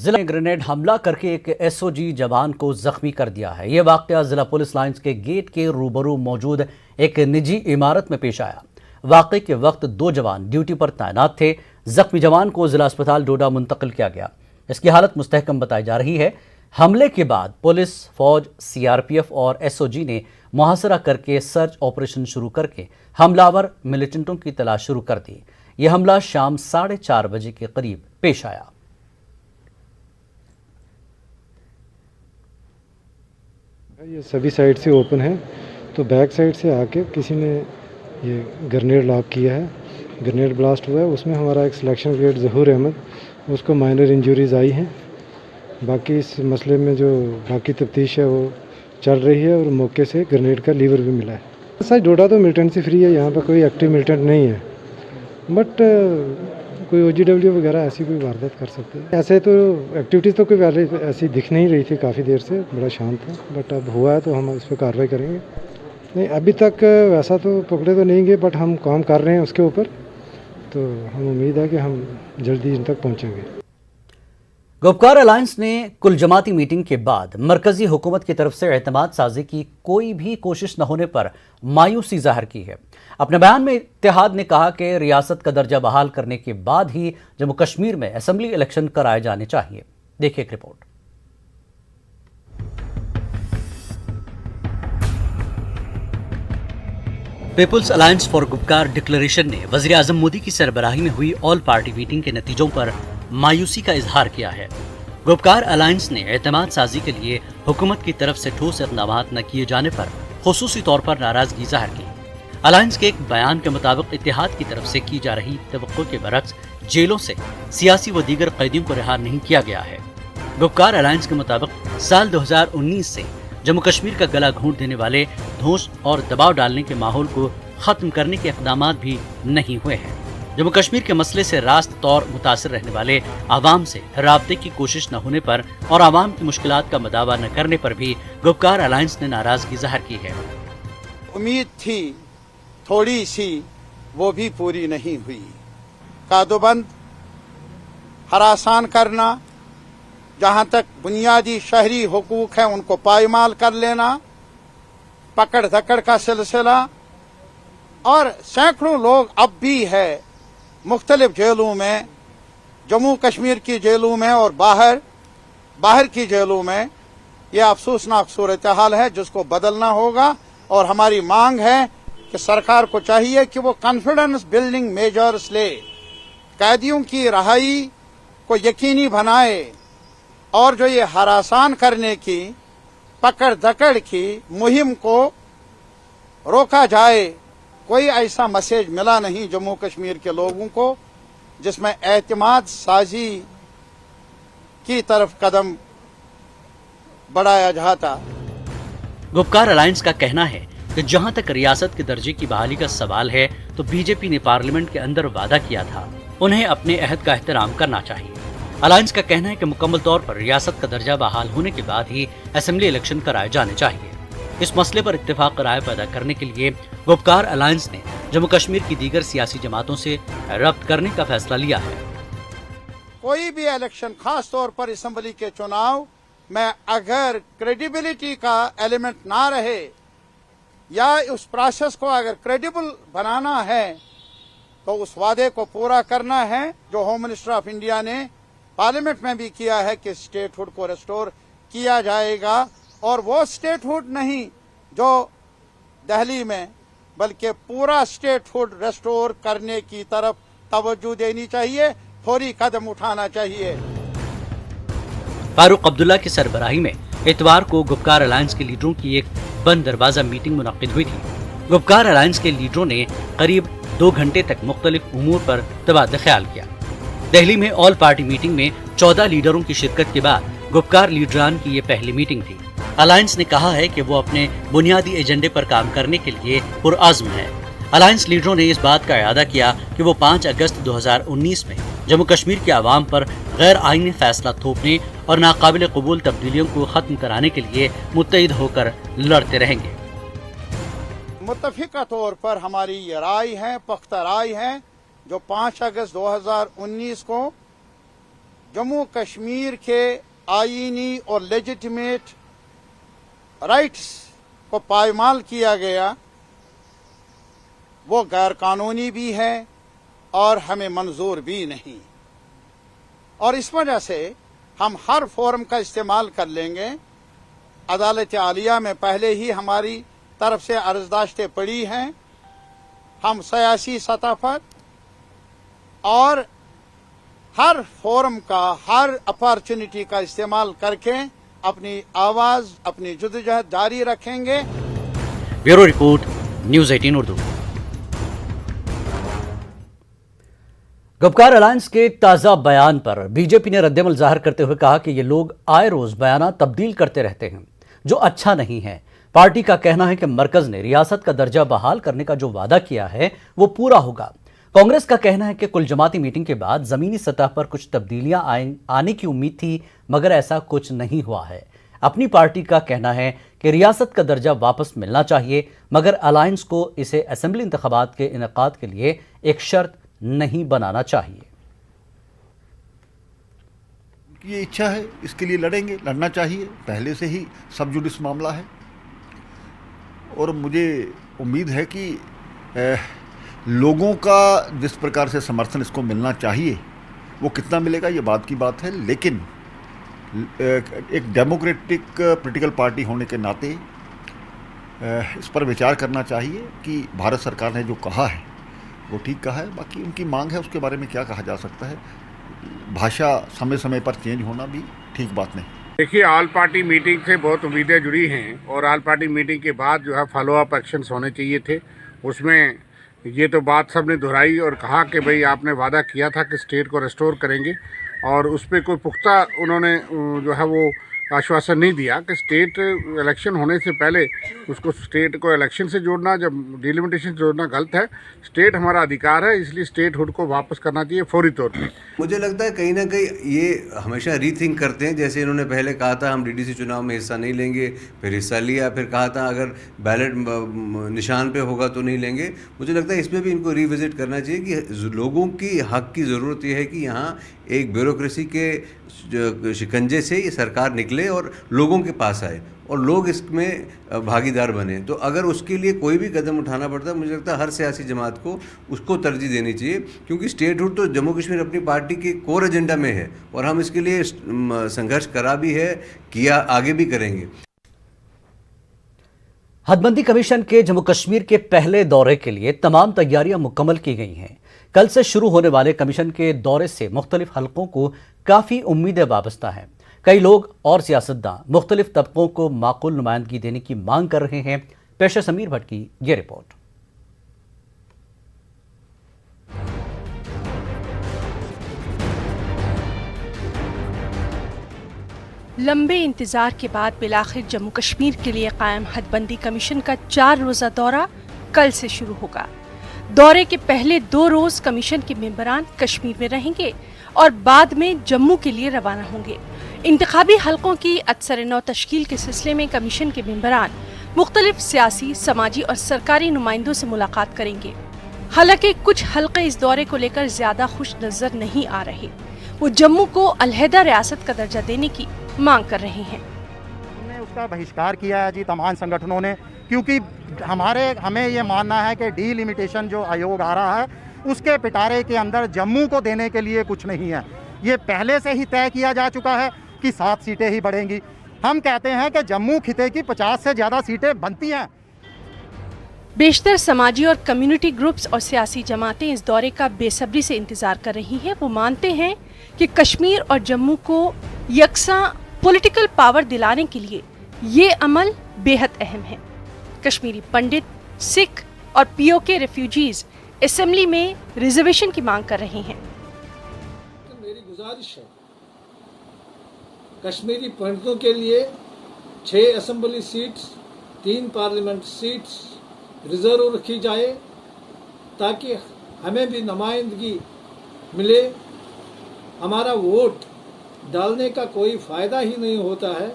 जिला में ग्रेनेड हमला करके एक एसओजी जवान को जख्मी कर दिया है। यह वाकया जिला पुलिस लाइंस के गेट के रूबरू मौजूद एक निजी इमारत में पेश आया। वाकये के वक्त 2 जवान ड्यूटी पर तैनात थे। जख्मी जवान को जिला अस्पताल डोडा मुंतकिल किया गया। इसकी हालत मुस्तहकम बताई जा रही है। हमले के बाद पुलिस, फौज, सीआरपीएफ और एसओजी ने मुहासरा करके सर्च ऑपरेशन शुरू करके हमलावर मिलिटेंटों की तलाश शुरू कर दी। यह हमला शाम 4:30 बजे के करीब पेश आया। ये सभी साइड से ओपन है, तो बैक साइड से आके किसी ने ये ग्रेनेड लॉक किया है। ग्रेनेड ब्लास्ट हुआ है, उसमें हमारा एक सिलेक्शन ग्रेड ज़हूर अहमद, उसको माइनर इंजरीज आई हैं। बाकी इस मसले में जो बाकी तफ्तीश है वो चल रही है और मौके से ग्रेनेड का लीवर भी मिला है। सर डोडा तो मिलिटेंट से फ्री है, यहाँ पर कोई एक्टिव मिलिटेंट नहीं है, बट कोई OGW वगैरह ऐसी कोई वारदात कर सकते हैं। ऐसे तो एक्टिविटीज़ तो कोई ऐसी दिख नहीं रही थी, काफ़ी देर से बड़ा शांत था, बट अब हुआ है तो हम इस पर कार्रवाई करेंगे। नहीं, अभी तक वैसा तो पकड़े तो नहीं गए, बट हम काम कर रहे हैं उसके ऊपर, तो हम उम्मीद है कि हम जल्दी इन तक पहुँचेंगे। गुपकार अलायंस ने कुल जमाती मीटिंग के बाद मरकजी हुकूमत की तरफ से एतमाद साजी की कोई भी कोशिश न होने पर मायूसी जाहिर की है। अपने बयान में इत्तेहाद ने कहा कि रियासत का दर्जा बहाल करने के बाद ही जम्मू कश्मीर में असेंबली इलेक्शन कराए जाने चाहिए। देखिए एक रिपोर्ट। People's Alliance for Gupkar Declaration ने वजीर आजम मोदी की सरबराही में हुई ऑल पार्टी मीटिंग के नतीजों पर मायूसी का इजहार किया है। गुपकार अलायंस ने एतमाद साजी के लिए हुकूमत की तरफ से ठोस इक़दाम न किए जाने पर खुसूसी तौर पर नाराजगी जाहिर की। अलायंस के एक बयान के मुताबिक इत्तेहाद की तरफ से की जा रही तवक्को के बरक्स जेलों से सियासी व दीगर कैदियों को रिहा नहीं किया गया है। गुपकार अलायंस के मुताबिक साल 2019 से जम्मू कश्मीर का गला घोंट देने वाले धौंस और दबाव डालने के माहौल को खत्म करने के इक़दाम भी नहीं हुए हैं। जम्मू कश्मीर के मसले से रास्त तौर मुतासिर रहने वाले आवाम से राब्ते की कोशिश न होने पर और आवाम की मुश्किलात का मदावा न करने पर भी गुपकार अलायंस ने नाराजगी जाहिर की है। उम्मीद थी थोड़ी सी, वो भी पूरी नहीं हुई। कादोबंद, हरासान करना, जहां तक बुनियादी शहरी हुकूक है उनको पायमाल कर लेना, पकड़ धकड़ का सिलसिला, और सैकड़ों लोग अब भी है मुख्तलिफ जेलों में, जम्मू कश्मीर की जेलों में और बाहर की जेलों में। यह अफसोसनाक सूरत हाल है जिसको बदलना होगा, और हमारी मांग है कि सरकार को चाहिए कि वो कॉन्फिडेंस बिल्डिंग मेजर्स ले, कैदियों की रहाई को यकीनी बनाए, और जो ये हरासान करने की, पकड़ धकड़ की मुहिम को रोका जाए। कोई ऐसा मैसेज मिला नहीं जम्मू कश्मीर के लोगों को जिसमें एतमाद साजी की तरफ कदम बढ़ाया जाता। गुपकार अलायंस का कहना है कि जहां तक रियासत के दर्जे की बहाली का सवाल है तो बीजेपी ने पार्लियामेंट के अंदर वादा किया था, उन्हें अपने अहद का एहतराम करना चाहिए। अलायंस का कहना है कि मुकम्मल तौर पर रियासत का दर्जा बहाल होने के बाद ही असेंबली इलेक्शन कराए जाने चाहिए। इस मसले पर इत्तेफाक राय पैदा करने के लिए गुपकार अलायंस ने जम्मू कश्मीर की दीगर सियासी जमातों से रब्त करने का फैसला लिया है। कोई भी इलेक्शन, खास तौर पर असेंबली के चुनाव में, अगर क्रेडिबिलिटी का एलिमेंट ना रहे या उस प्रोसेस को अगर क्रेडिबल बनाना है तो उस वादे को पूरा करना है जो होम मिनिस्टर ऑफ इंडिया ने पार्लियामेंट में भी किया है कि स्टेटहुड को रिस्टोर किया जाएगा। और वो स्टेटहुड नहीं जो दिल्ली में, बल्कि पूरा स्टेटहुड रिस्टोर करने की तरफ तवज्जो देनी चाहिए, फौरी कदम उठाना चाहिए। फारूक अब्दुल्ला की सरबराही में इतवार को गुपकार अलायंस के लीडरों की एक बंद दरवाजा मीटिंग मुनक्किद हुई थी। गुपकार अलायंस के लीडरों ने करीब 2 घंटे तक मुख्तलिफ उमूर पर तबादला ख्याल किया। दिल्ली में ऑल पार्टी मीटिंग में 14 लीडरों की शिरकत के बाद गुपकार लीडरान की ये पहली मीटिंग थी। अलायंस ने कहा है कि वो अपने बुनियादी एजेंडे पर काम करने के लिए पुरअज़्म है। अलायंस लीडरों ने इस बात का इरादा किया कि वो 5 अगस्त 2019 में जम्मू कश्मीर के अवाम पर गैर आईनी फैसला थोपने और नाकाबिल कबूल तब्दीलियों को खत्म कराने के लिए मुत्तहिद होकर लड़ते रहेंगे। मुत्तफिका तौर पर हमारी ये राय है, पुख्ता राय है, जो 5 अगस्त 2019 को जम्मू कश्मीर के आईनी और लेजिटिमेट राइट्स को पायमाल किया गया वो गैर कानूनी भी है और हमें मंजूर भी नहीं। और इस वजह से हम हर फोरम का इस्तेमाल कर लेंगे। अदालत आलिया में पहले ही हमारी तरफ से अर्जदाश्तें पड़ी हैं। हम सियासी सतह पर और हर फोरम का, हर अपॉर्चुनिटी का इस्तेमाल करके अपनी आवाज, अपनी जद्दोजहद जारी रखेंगे। Bureau report, news 18 Urdu. Gupkar alliance के एक ताजा बयान पर बीजेपी ने रद्देमल जाहिर करते हुए कहा कि ये लोग आए रोज बयाना तब्दील करते रहते हैं, जो अच्छा नहीं है। पार्टी का कहना है कि मरकज ने रियासत का दर्जा बहाल करने का जो वादा किया है वो पूरा होगा। कांग्रेस का कहना है कि कुल जमाती मीटिंग के बाद जमीनी सतह पर कुछ तब्दीलियां आने की उम्मीद थी, मगर ऐसा कुछ नहीं हुआ है। अपनी पार्टी का कहना है कि रियासत का दर्जा वापस मिलना चाहिए, मगर अलायंस को इसे असेंबली इंतखाबात के इनेकाद के लिए एक शर्त नहीं बनाना चाहिए। ये इच्छा है, इसके लिए लड़ेंगे, लड़ना चाहिए। पहले से ही सब जुडिस मामला है और मुझे उम्मीद है कि लोगों का जिस प्रकार से समर्थन इसको मिलना चाहिए वो कितना मिलेगा ये बात की बात है, लेकिन एक डेमोक्रेटिक पॉलिटिकल पार्टी होने के नाते इस पर विचार करना चाहिए कि भारत सरकार ने जो कहा है वो ठीक कहा है। बाकी उनकी मांग है, उसके बारे में क्या कहा जा सकता है। भाषा समय समय पर चेंज होना भी ठीक बात नहीं। देखिए, ऑल पार्टी मीटिंग से बहुत उम्मीदें जुड़ी हैं और ऑल पार्टी मीटिंग के बाद जो है फॉलो अप एक्शंस होने चाहिए थे। उसमें ये तो बात सबने दोहराई और कहा कि भाई आपने वादा किया था कि स्टेट को रेस्टोर करेंगे, और उस पर कोई पुख्ता उन्होंने जो है वो आश्वासन नहीं दिया कि स्टेट इलेक्शन होने से पहले उसको स्टेट को इलेक्शन से जोड़ना, जब डिलिमिटेशन से जोड़ना गलत है। स्टेट हमारा अधिकार है, इसलिए स्टेट हुड को वापस करना चाहिए फौरी तौर पर। मुझे लगता है कहीं ना कहीं ये हमेशा रीथिंक करते हैं। जैसे इन्होंने पहले कहा था हम डीडीसी चुनाव में हिस्सा नहीं लेंगे, फिर हिस्सा लिया, फिर कहा था अगर बैलेट निशान पे होगा तो नहीं लेंगे। मुझे लगता है इसमें भी इनको रिविजिट करना चाहिए कि लोगों की हक की ज़रूरत ये है कि यहाँ एक ब्यूरोक्रेसी के शिकंजे से ये सरकार निकले और लोगों के पास आए और लोग इसमें भागीदार बने। तो अगर उसके लिए कोई भी कदम उठाना पड़ता है, मुझे लगता है हर सियासी जमात को उसको तरजीह देनी चाहिए, क्योंकि स्टेटहुड तो जम्मू कश्मीर अपनी पार्टी के कोर एजेंडा में है और हम इसके लिए संघर्ष करा भी है, किया, आगे भी करेंगे। हदबंदी कमीशन के जम्मू कश्मीर के पहले दौरे के लिए तमाम तैयारियां मुकम्मल की गई हैं। कल से शुरू होने वाले कमीशन के दौरे से मुख्तलिफ हलकों को काफ़ी उम्मीदें वाबस्ता हैं। कई लोग और सियासतदान मुख्तलिफ तबकों को माकूल नुमाइंदगी देने की मांग कर रहे हैं। पेश समीर भट्ट की ये रिपोर्ट। लंबे इंतजार के बाद बिलाखिर जम्मू कश्मीर के लिए कायम हदबंदी कमीशन का 4 रोज़ा दौरा कल से शुरू होगा। दौरे के पहले 2 रोज कमीशन के मेंबरान कश्मीर में रहेंगे और बाद में जम्मू के लिए रवाना होंगे। इंतखाबी हलकों की अक्सर नौ तश्कील के सिलसिले में कमीशन के मेंबरान मुख्तलिफ सियासी, समाजी और सरकारी नुमाइंदों से मुलाकात करेंगे। हालांकि कुछ हलके इस दौरे को लेकर ज्यादा खुश नजर नहीं आ रहे। वो जम्मू को अलहदा रियासत का दर्जा देने की मांग कर रहे हैं। हमने उसका बहिष्कार किया है जी तमाम संगठनों ने, क्योंकि हमें ये मानना है कि डीलिमिटेशन जो आयोग आ रहा है उसके पिटारे के अंदर जम्मू को देने के लिए कुछ नहीं है। ये पहले से ही तय किया जा चुका है कि 7 सीटें ही बढ़ेंगी। हम कहते हैं कि जम्मू खिते की 50 से ज़्यादा सीटें बनती हैं। बेशतर समाजी और कम्युनिटी ग्रुप्स और सियासी जमातें इस दौरे का बेसब्री से इंतजार कर रही हैं। वो मानते हैं कि कश्मीर और जम्मू को यकसा पॉलिटिकल पावर दिलाने के लिए ये अमल बेहद अहम है। कश्मीरी पंडित, सिख और पीओके रेफ्यूजीज असेंबली में रिजर्वेशन की मांग कर रहे हैं। मेरी गुजारिश है कश्मीरी पंडितों के लिए 6 assembly seats, 3 parliament seats reserve रखी जाए ताकि हमें भी नुमाइंदगी मिले। हमारा वोट डालने का कोई फ़ायदा ही नहीं होता है,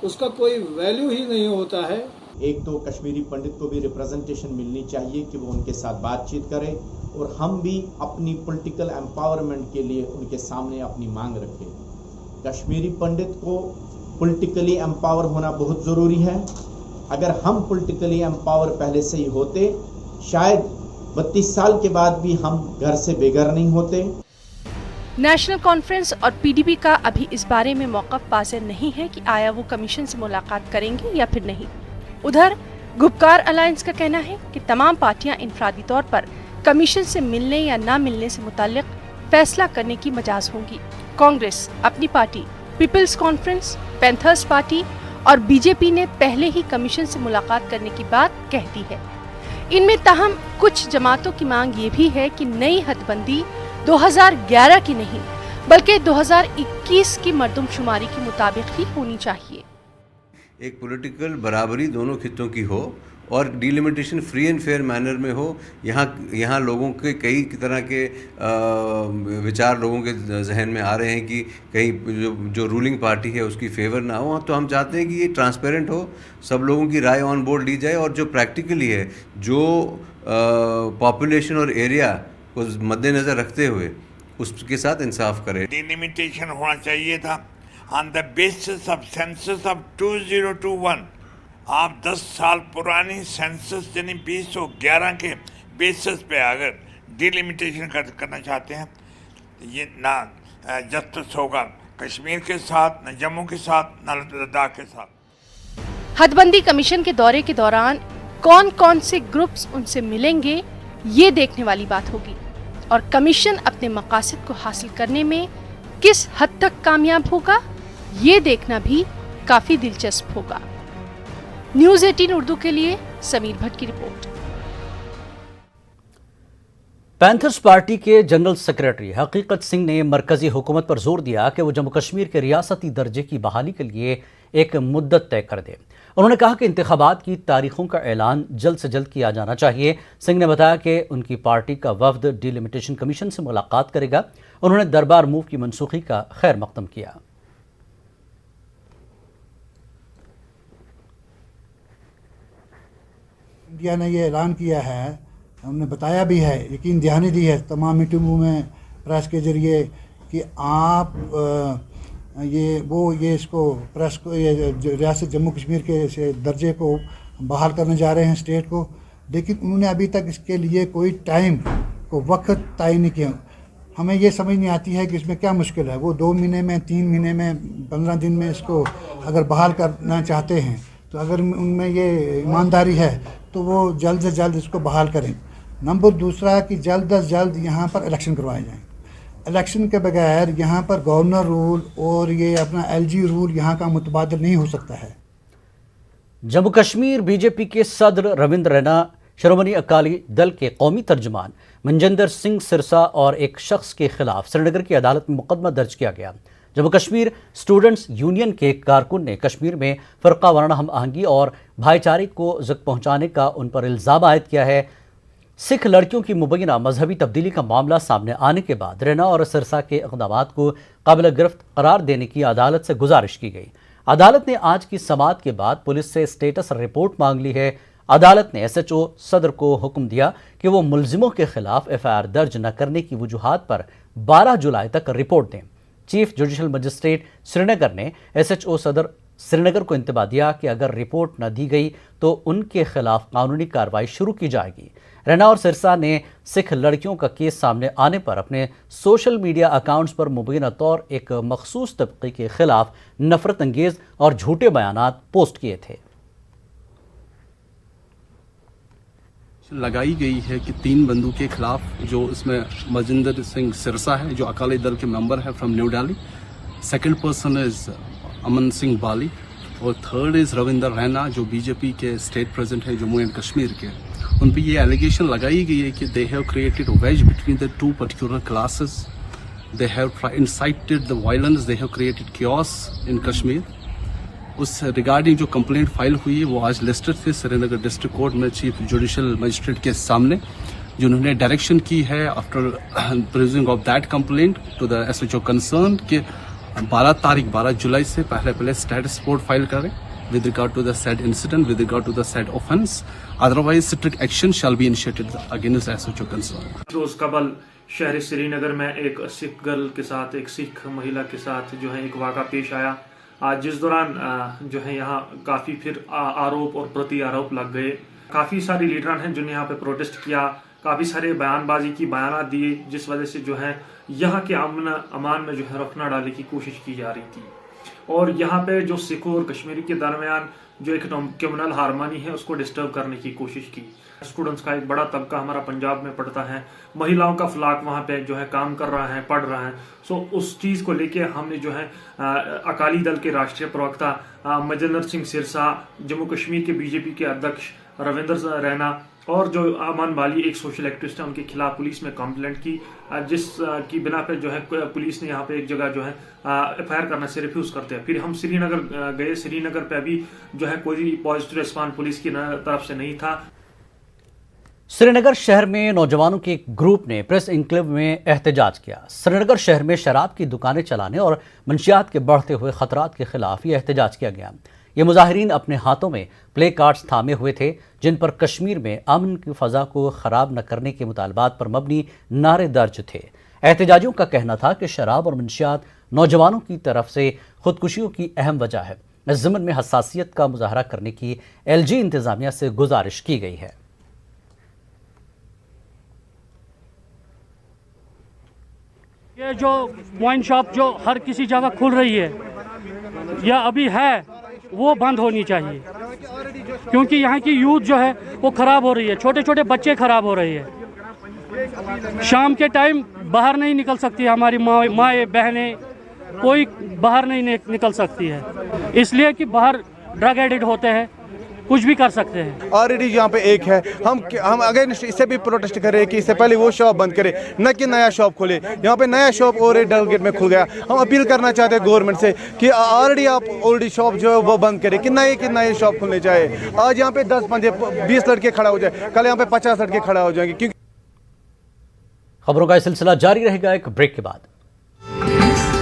उसका कोई वैल्यू ही नहीं होता है। एक तो कश्मीरी पंडित को भी रिप्रेजेंटेशन मिलनी चाहिए कि वो उनके साथ बातचीत करें और हम भी अपनी पॉलिटिकल एम्पावरमेंट के लिए उनके सामने अपनी मांग रखें। कश्मीरी पंडित को पॉलिटिकली एम्पावर होना बहुत ज़रूरी है। अगर हम पॉलिटिकली एम्पावर पहले से ही होते, शायद 32 साल के बाद भी हम घर से बेघर नहीं होते। नेशनल कॉन्फ्रेंस और पीडीपी का अभी इस बारे में मौक़िफ़ वाज़ेह नहीं है कि आया वो कमीशन से मुलाकात करेंगे या फिर नहीं। उधर गुपकार अलायंस का कहना है कि तमाम पार्टियां इनफरादी तौर पर कमीशन से मिलने या ना मिलने से मुताल्लिक फैसला करने की मजाज होंगी। Congress Apni Party, People's Conference, Panthers Party और बीजेपी ने पहले ही कमीशन से मुलाकात करने की बात कह दी है। इनमें ताहम कुछ जमातों की मांग ये भी है कि नई हदबंदी 2011 की नहीं बल्कि 2021 की मर्दमशुमारी के मुताबिक ही होनी चाहिए। एक पॉलिटिकल बराबरी दोनों खित्तों की हो और delimitation free and fair manner में हो। यहाँ लोगों के कई तरह के विचार लोगों के जहन में आ रहे हैं कि कहीं जो रूलिंग पार्टी है उसकी फेवर ना हो। तो हम चाहते हैं कि ये ट्रांसपेरेंट हो, सब लोगों की राय ऑन बोर्ड ली जाए और जो प्रैक्टिकली है, जो पॉपुलेशन और एरिया को मद्देनज़र रखते हुए उसके साथ इंसाफ करे। डिलिमिटेशन होना चाहिए था on the basis of census of 2021। आप 10 साल पुरानी सेंसस यानी 2011 के बेसिस पे अगर डिलिमिटेशन करना चाहते हैं तो ये ना जस्टिस होगा कश्मीर के साथ, न जम्मू के साथ, न लद्दाख के साथ। हदबंदी कमीशन के दौरे के दौरान कौन कौन से ग्रुप्स उनसे मिलेंगे ये देखने वाली बात होगी और कमीशन अपने मकासद को हासिल करने में किस हद तक कामयाब होगा ये देखना भी काफी दिलचस्प होगा। न्यूज़ 18 उर्दू के लिए समीर भट्ट की रिपोर्ट। पैंथर्स पार्टी के जनरल सेक्रेटरी हकीकत सिंह ने मरकजी हुकूमत पर जोर दिया कि वो जम्मू कश्मीर के रियासती दर्जे की बहाली के लिए एक मुद्दत तय कर दे। उन्होंने कहा कि इंतखाबात की तारीखों का ऐलान जल्द से जल्द किया जाना चाहिए। सिंह ने बताया कि उनकी पार्टी का वफद डिलिमिटेशन कमीशन से मुलाकात करेगा। उन्होंने दरबार मूव की मनसूखी का खैर मकदम किया। इंडिया ने ये ऐलान किया है, हमने बताया भी है, यकीन दहानी दी है तमाम मीटिंगों में प्रेस के ज़रिए कि आप इसको प्रेस को रियासत जम्मू कश्मीर के दर्जे को बहाल करने जा रहे हैं स्टेट को। लेकिन उन्होंने अभी तक इसके लिए कोई टाइम को वक्त तय नहीं किया। हमें ये समझ नहीं आती है कि इसमें क्या मुश्किल है। वो 2 महीने में, 3 महीने में, 15 दिन में इसको अगर बहाल करना चाहते हैं तो अगर उनमें ये ईमानदारी है तो वो जल्द से जल्द इसको बहाल करें। नंबर दूसरा कि जल्द से जल्द यहाँ पर इलेक्शन करवाए जाएँ। इलेक्शन के बगैर यहाँ पर गवर्नर रूल और ये अपना LG रूल यहाँ का मुतबादल नहीं हो सकता है। जम्मू कश्मीर बीजेपी के सदर रविंद्र रैना, शिरोमणि अकाली दल के कौमी तर्जुमान मनजिंदर सिंह सिरसा और एक शख्स के खिलाफ श्रीनगर की अदालत में मुकदमा दर्ज किया गया। जम्मू कश्मीर स्टूडेंट्स यूनियन के कारकुन ने कश्मीर में फ़िरका वाराना हम आहंगी और भाईचारे को ज़ख्म पहुँचाने का उन पर इल्ज़ाम आयद किया है। सिख लड़कियों की मुबैना मजहबी तब्दीली का मामला सामने आने के बाद रैना और सिरसा के इक़दामात को काबिल गिरफ्त करार देने की अदालत से गुजारिश की गई। अदालत ने आज की समाअत के बाद पुलिस से स्टेटस रिपोर्ट मांग ली है। अदालत ने SHO सदर को हुक्म दिया कि वो मुलजिमों के खिलाफ FIR दर्ज न करने की वजूहात पर 12 जुलाई तक रिपोर्ट दें। चीफ जुडिशल मजिस्ट्रेट श्रीनगर ने SHO सदर श्रीनगर को इंतबा दिया कि अगर रिपोर्ट न दी गई तो उनके खिलाफ कानूनी कार्रवाई शुरू की जाएगी। रैना और सिरसा ने सिख लड़कियों का केस सामने आने पर अपने सोशल मीडिया अकाउंट्स पर मुबैना तौर एक मखसूस तबके के खिलाफ नफरत अंगेज और झूठे बयानात पोस्ट किए थे। लगाई गई है कि 3 बंदों के खिलाफ, जो इसमें मनजिंदर सिंह सिरसा है जो अकाली दल के मेंबर है from New Delhi, second person is Aman Singh Bali और थर्ड इज रविंदर रैना जो बीजेपी के स्टेट प्रेसिडेंट है जम्मू एंड कश्मीर के। उन पर ये एलिगेशन लगाई गई है कि they have created a wedge between the 2 particular classes, they have incited the violence, they have created chaos in Kashmir. उस रिगार्डिंग जो कंप्लेंट फाइल हुई है वो आज लिस्टेड थे श्रीनगर डिस्ट्रिक्ट कोर्ट में चीफ जुडिशल मजिस्ट्रेट के सामने, जिन्होंने डायरेक्शन की है after perusing of that complaint to the SHO concern कि 12 जुलाई से पहले स्टेटस रिपोर्ट फाइल करें with regard to the said incident, with regard to the said offence. Otherwise, strict action shall be initiated against the SHO concerned. रोज कबल शहर श्रीनगर में एक Sikh girl के साथ, एक सिख महिला के साथ जो है एक वाक़ा पेश आया, जिस दौरान जो है यहाँ काफ़ी फिर आरोप और प्रति आरोप लग गए। काफ़ी सारी लीडरान हैं जिन्होंने यहाँ पे प्रोटेस्ट किया, काफ़ी सारे बयानबाजी की बयान दिए, जिस वजह से जो है यहाँ के अमन अमान में जो है रखना डालने की कोशिश की जा रही थी। और यहाँ पे जो सिखों और कश्मीरी के दरमियान जो एक कम्युनल हारमोनी है उसको डिस्टर्ब करने की कोशिश की। स्टूडेंट्स का एक बड़ा तबका हमारा पंजाब में पढ़ता है, महिलाओं का फ्लाक वहाँ पे जो है काम कर रहा है, पढ़ रहा है। सो उस चीज़ को लेके हमने जो है अकाली दल के राष्ट्रीय प्रवक्ता मजिंदर सिंह सिरसा, जम्मू कश्मीर के बीजेपी के अध्यक्ष रविंदर रैना और जो अमन बाली एक सोशल एक्टिविस्ट है, उनके खिलाफ पुलिस में कंप्लेंट की, जिस की बिना पे जो है पुलिस ने यहाँ पे एक जगह जो है FIR करने से रिफ्यूज करते हैं। फिर हम श्रीनगर गए, श्रीनगर पे भी जो है कोई पॉजिटिव रिस्पॉन्स पुलिस की तरफ से नहीं था। श्रीनगर शहर में नौजवानों के एक ग्रुप ने प्रेस इंक्लेव में एहतजाज किया। श्रीनगर शहर में शराब की दुकानें चलाने और मंशियात के बढ़ते हुए खतरात के खिलाफ ये एहतजाज किया गया। ये मुजाहिरीन अपने हाथों में प्ले कार्ड्स थामे हुए थे जिन पर कश्मीर में अमन की फ़ज़ा को ख़राब न करने के मुतालबात पर मबनी नारे दर्ज थे। एहतजाजियों का कहना था कि शराब और मंशियात नौजवानों की तरफ से खुदकुशियों की अहम वजह है। इस ज़मन में हसासियत का मुजाहरा करने की LG इंतज़ामिया से गुजारिश की गई है। ये जो वाइन शॉप जो हर किसी जगह खुल रही है या अभी है वो बंद होनी चाहिए, क्योंकि यहाँ की यूथ जो है वो ख़राब हो रही है, छोटे छोटे बच्चे ख़राब हो रहे हैं। शाम के टाइम बाहर नहीं निकल सकती, हमारी माएँ बहनें कोई बाहर नहीं निकल सकती है, इसलिए कि बाहर ड्रग एडिक्ट होते हैं, कुछ भी कर सकते हैं। ऑलरेडी यहाँ पे एक है, हम अगर इससे भी प्रोटेस्ट करें कि इससे पहले वो शॉप बंद करे, न कि नया शॉप खोले। यहाँ पे नया शॉप और डलगेट में खुल गया। हम अपील करना चाहते हैं गवर्नमेंट से कि ऑलरेडी आप ओल्ड शॉप जो है वो बंद करें, कि नए शॉप खुलने चाहिए। आज यहाँ पे 10-20 लड़के खड़ा हो जाए, कल यहाँ पे 50 लड़के खड़ा हो जाएंगे। क्योंकि खबरों का सिलसिला जारी रहेगा एक ब्रेक के बाद।